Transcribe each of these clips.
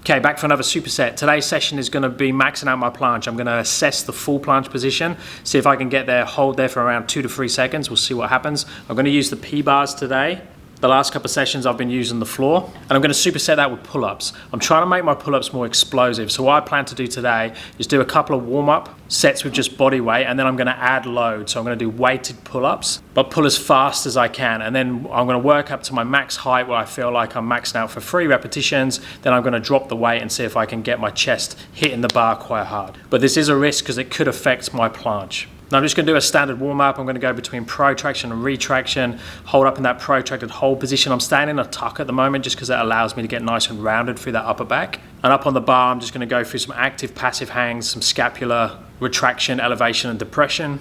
Okay, back for another superset. Today's session is going to be maxing out my planche. I'm going to assess the full planche position, see if I can get there, hold there for around 2 to 3 seconds. We'll see what happens. I'm going to use the P-bars today. The last couple of sessions I've been using the floor, and I'm going to superset that with pull-ups. I'm trying to make my pull-ups more explosive. So what I plan to do today is do a couple of warm-up sets with just body weight, and then I'm going to add load. So I'm going to do weighted pull-ups, but pull as fast as I can. And then I'm going to work up to my max height where I feel like I'm maxing out for 3 repetitions. Then I'm going to drop the weight and see if I can get my chest hitting the bar quite hard. But this is a risk because it could affect my planche. Now I'm just going to do a standard warm-up. I'm going to go between protraction and retraction, hold up in that protracted hold position. I'm staying in a tuck at the moment just because it allows me to get nice and rounded through that upper back. And up on the bar, I'm just going to go through some active passive hangs, some scapular retraction, elevation and depression.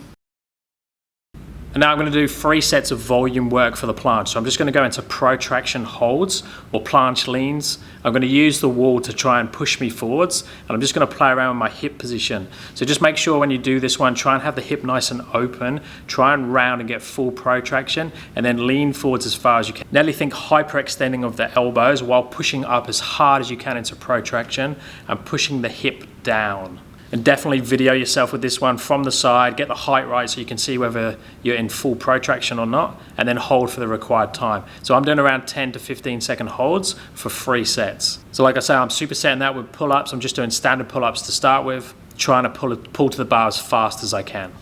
And now I'm going to do 3 sets of volume work for the planche. So I'm just going to go into protraction holds or planche leans. I'm going to use the wall to try and push me forwards, and I'm just going to play around with my hip position. So just make sure when you do this one, try and have the hip nice and open, try and round and get full protraction, and then lean forwards as far as you can. Nearly think hyperextending of the elbows while pushing up as hard as you can into protraction and pushing the hip down. And definitely video yourself with this one from the side, get the height right so you can see whether you're in full protraction or not, and then hold for the required time. So I'm doing around 10 to 15 second holds for 3 sets. So like I say, I'm supersetting that with pull-ups. I'm just doing standard pull-ups to start with, trying to pull to the bar as fast as I can.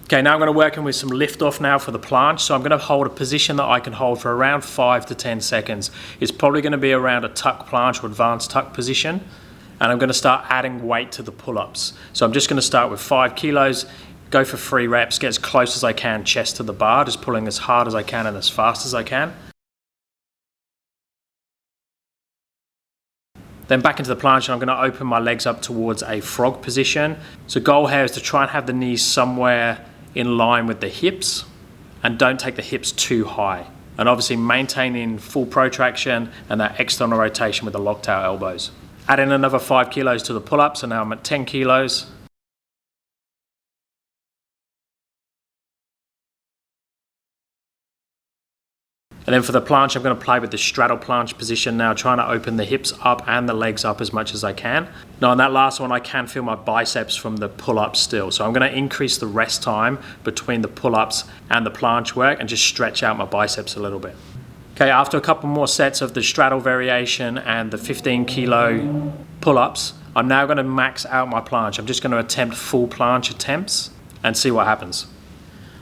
Okay, now I'm going to work in with some lift off now for the planche. So I'm going to hold a position that I can hold for around 5 to 10 seconds. It's probably going to be around a tuck planche or advanced tuck position. And I'm going to start adding weight to the pull-ups. So I'm just going to start with 5 kilos, go for 3 reps, get as close as I can, chest to the bar, just pulling as hard as I can and as fast as I can. Then back into the planche, and I'm going to open my legs up towards a frog position. So goal here is to try and have the knees somewhere in line with the hips, and don't take the hips too high. And obviously maintaining full protraction and that external rotation with the locked out elbows. Add in another 5 kilos to the pull-ups, and now I'm at 10 kilos. And then for the planche, I'm going to play with the straddle planche position now, trying to open the hips up and the legs up as much as I can. Now on that last one, I can feel my biceps from the pull-ups still. So I'm going to increase the rest time between the pull-ups and the planche work and just stretch out my biceps a little bit. Okay, after a couple more sets of the straddle variation and the 15 kilo pull-ups, I'm now going to max out my planche. I'm just going to attempt full planche attempts and see what happens.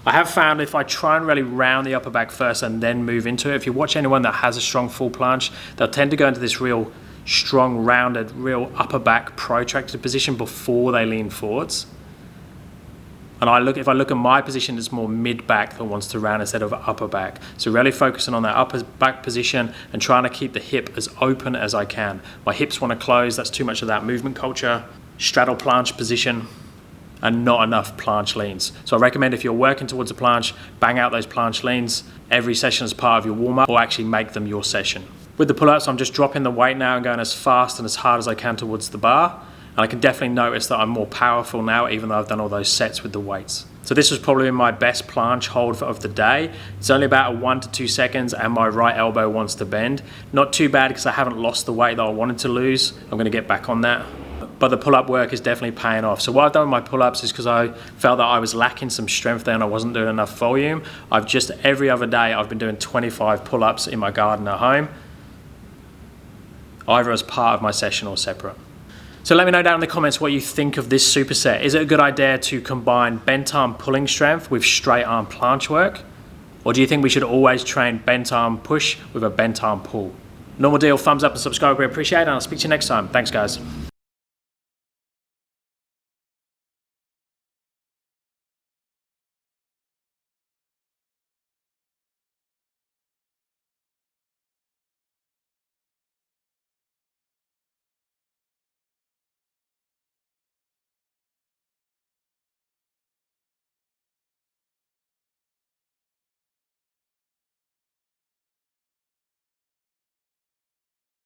I have found if I try and really round the upper back first and then move into it, if you watch anyone that has a strong full planche, they'll tend to go into this real strong, rounded, real upper back protracted position before they lean forwards. And if I look at my position, it's more mid-back that wants to round instead of upper back. So really focusing on that upper back position and trying to keep the hip as open as I can. My hips want to close, that's too much of that movement culture. Straddle planche position and not enough planche leans. So I recommend if you're working towards a planche, bang out those planche leans every session as part of your warm-up, or actually make them your session. With the pull-ups, I'm just dropping the weight now and going as fast and as hard as I can towards the bar. And I can definitely notice that I'm more powerful now, even though I've done all those sets with the weights. So this was probably my best planche hold of the day. It's only about 1 to 2 seconds and my right elbow wants to bend. Not too bad because I haven't lost the weight that I wanted to lose. I'm going to get back on that. But the pull-up work is definitely paying off. So what I've done with my pull-ups is because I felt that I was lacking some strength there and I wasn't doing enough volume. I've just every other day I've been doing 25 pull-ups in my garden at home, either as part of my session or separate. So let me know down in the comments what you think of this superset. Is it a good idea to combine bent arm pulling strength with straight arm planche work? Or do you think we should always train bent arm push with a bent arm pull? Normal deal, thumbs up and subscribe, we appreciate it, and I'll speak to you next time. Thanks guys.